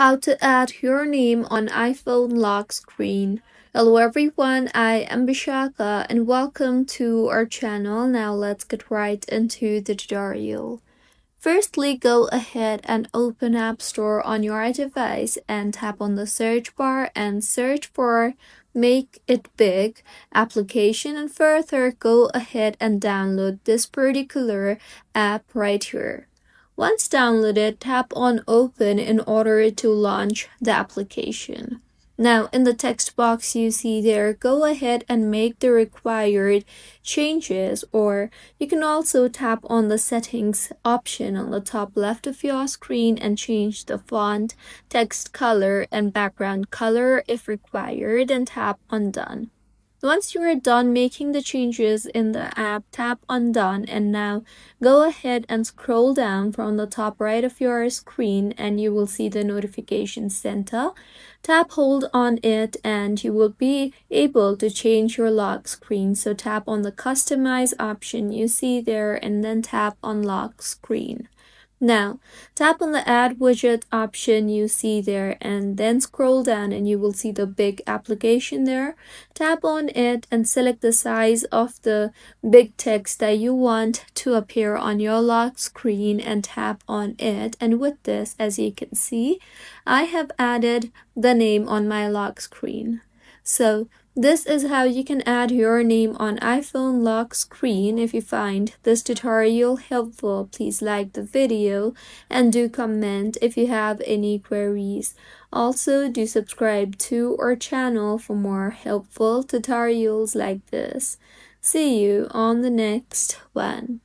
How to add your name on iPhone lock screen. Hello everyone, I am Bishaka and welcome to our channel. Now let's get right into the tutorial. Firstly, go ahead and open App Store on your device and tap on the search bar and search for Make It Big application, and further go ahead and download this particular app right here. Once downloaded, tap on Open in order to launch the application. Now, in the text box you see there, go ahead and make the required changes, or you can also tap on the settings option on the top left of your screen and change the font, text color, and background color if required, and tap on Done. Once you are done making the changes in the app, tap on Done, and now go ahead and scroll down from the top right of your screen and you will see the notification center. Tap hold on it and you will be able to change your lock screen. So tap on the Customize option you see there and then tap on Lock Screen. Now, tap on the Add Widget option you see there and then scroll down and you will see the big application there. Tap on it and select the size of the big text that you want to appear on your lock screen and tap on it. And with this, as you can see, I have added the name on my lock screen. So this is how you can add your name on iPhone lock screen. If you find this tutorial helpful, please like the video and do comment if you have any queries. Also, do subscribe to our channel for more helpful tutorials like this. See you on the next one.